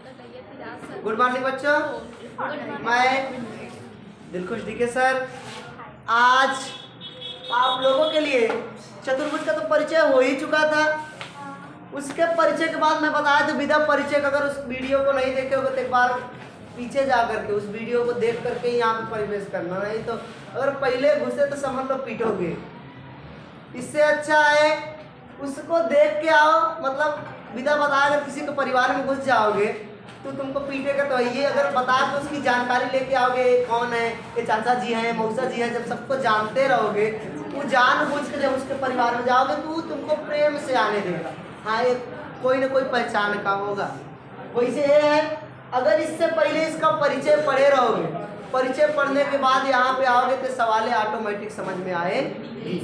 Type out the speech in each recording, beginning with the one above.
Good morning बच्चों, मैं Dilkhush DK sir आज आप लोगों के लिए चतुर्भुज का तो परिचय हो ही चुका था। उसके परिचय के बाद मैं बताया था विधा परिचय। अगर उस वीडियो को नहीं देखे होगे तो एक बार पीछे जा करके उस वीडियो को देख करके यहाँ पे परिवेश करना, नहीं तो अगर पहले घुसे तो समझ लो पीटोगे। इससे अच्छा है उसको देख के आओ, मतलब विधा बताया। अगर किसी के परिवार में घुस जाओगे तो तुमको पीटेगा तो ये अगर बता के उसकी जानकारी लेके आओगे, कौन है ये, चाचा जी हैं, मौसा जी हैं, जब सबको जानते रहोगे वो जानबूझ के जब उसके परिवार में जाओगे तो वो तुमको प्रेम से आने देगा। हाँ, ये कोई ना कोई पहचान का होगा। वैसे ये है, अगर इससे पहले इसका परिचय पढ़े रहोगे, परिचय पढ़ने के बाद यहाँ पे आओगे तो सवालें ऑटोमेटिक समझ में आएगी।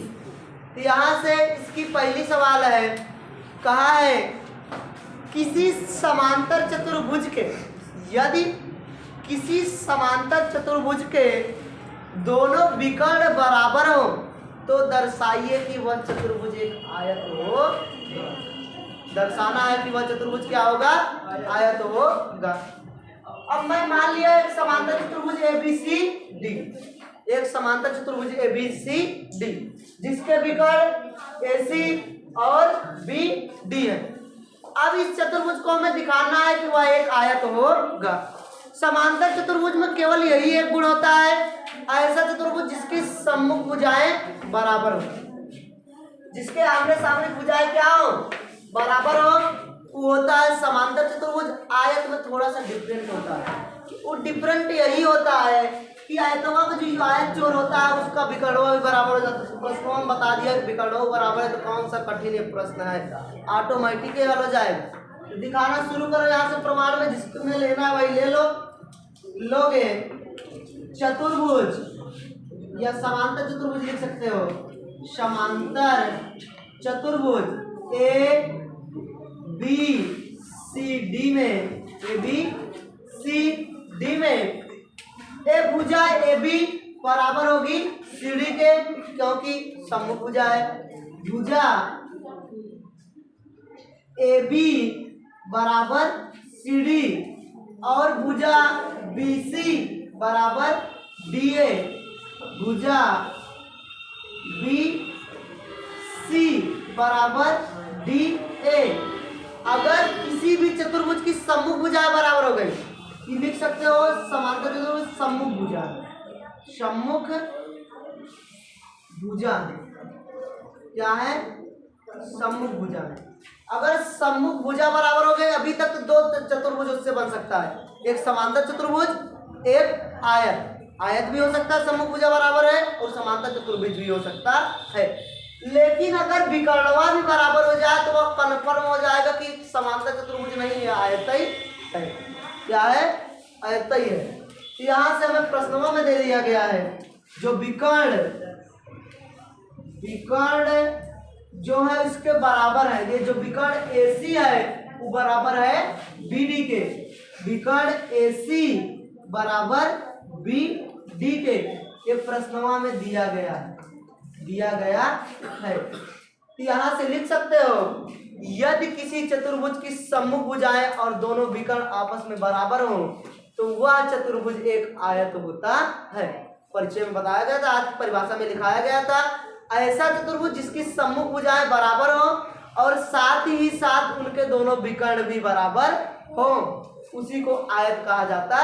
तो यहाँ से इसकी पहली सवाल है, कहा है किसी समांतर चतुर्भुज के, यदि किसी समांतर चतुर्भुज के दोनों विकर्ण बराबर हो तो दर्शाइए कि वह चतुर्भुज एक आयत हो। दर्शाना है कि वह चतुर्भुज क्या होगा, आयत होगा। अब मैं मान लिया एक समांतर चतुर्भुज ABCD, एक समांतर चतुर्भुज ABCD जिसके विकर्ण AC और BD है। अब इस चतुर्भुज को हमें दिखाना है कि वह एक आयत होगा। समांतर चतुर्भुज में केवल यही एक गुण होता है, ऐसा चतुर्भुज जिसकी सम्मुख भुजाएं बराबर हो, जिसके आमने सामने भुजाएं क्या हो, बराबर हो, वो होता है समांतर चतुर्भुज। आयत में थोड़ा सा डिफरेंट होता है। वो डिफरेंट यही होता है कि आयतों का जो आयत जोड़ होता है उसका विकर्णों भी बराबर हो जाता है। प्रश्नों में बता दिया कि विकर्णों बराबर है तो कौन सा कठिन ये प्रश्न है, ऑटोमेटिक ही हल हो जाएगा। तो दिखाना शुरू करो यहाँ से प्रमाण में, जिसमें लेना है वही ले लो। लोगे चतुर्भुज या समांतर चतुर्भुज लिख सकते हो, समांतर चतुर्भुज ABCD में, ABCD में ए भुजा AB बराबर होगी CD के, क्योंकि सम्मुख भुजा है। भुजा AB बराबर CD और भुजा BC बराबर DA। भुजा BC बराबर DA। अगर किसी भी चतुर्भुज की सम्मुख भुजाएं बराबर हो गई, ये लिख सकते हो समांतर चतुर्भुज सम्मुख भुजा, सम्मुख भुजा क्या है, सम्मुख भुजा। अगर सम्मुख भुजा बराबर हो गए, अभी तक तो दो चतुर्भुज उससे बन सकता है, एक समांतर चतुर्भुज, एक आयत। आयत भी हो सकता है, सम्मुख भुजा बराबर है, और समांतर चतुर्भुज भी हो सकता है। लेकिन अगर विकर्णवा भी बराबर हो जाए तो वह कन्फर्म हो जाएगा कि समांतर चतुर्भुज नहीं है, आयत ही है। क्या है, आयत ही है। तो यहाँ से हमें प्रश्नों में दे दिया गया है जो विकर्ण जो है इसके बराबर है, ये जो विकर्ण AC है वो बराबर है BD के। विकर्ण AC बराबर BD के, ये प्रश्नवा में दिया गया है। तो यहाँ से लिख सकते हो, यदि किसी चतुर्भुज की सम्मुख भुजाएं और दोनों विकर्ण आपस में बराबर हो तो वह चतुर्भुज एक आयत होता है। परिचय में बताया गया था, आज परिभाषा में लिखाया गया था, ऐसा चतुर्भुज जिसकी सम्मुख भुजाएं बराबर हो और साथ ही साथ उनके दोनों विकर्ण भी बराबर हो, उसी को आयत कहा जाता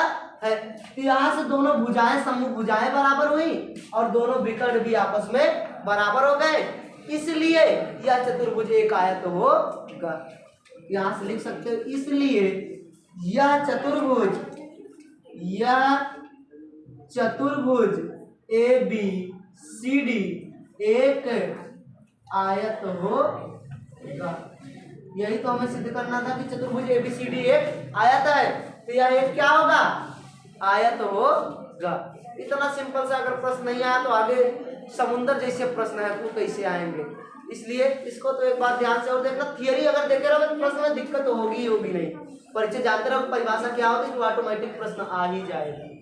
है। तो यहाँ से दोनों भुजाएं, सम्मुख भुजाएं बराबर हुई और दोनों विकर्ण भी आपस में बराबर हो गए, इसलिए यह चतुर्भुज एक आयत होगा। यहाँ से लिख सकते हो, इसलिए यह चतुर्भुज ABCD एक आयत होगा। यही तो हमें सिद्ध करना था कि चतुर्भुज ABCD एक आयत है, तो यह एक क्या होगा, आयत होगा। इतना सिंपल सा अगर प्रश्न नहीं आया तो आगे समुद्र जैसे प्रश्न है वो कैसे आएंगे। इसलिए इसको तो एक बार ध्यान से और देखना। थियरी अगर देखे रहोगे तो प्रश्न में दिक्कत तो होगी ही होगी नहीं। परिचय जानते रहो परिभाषा क्या होती है, तो ऑटोमेटिक प्रश्न आ ही जाएगा।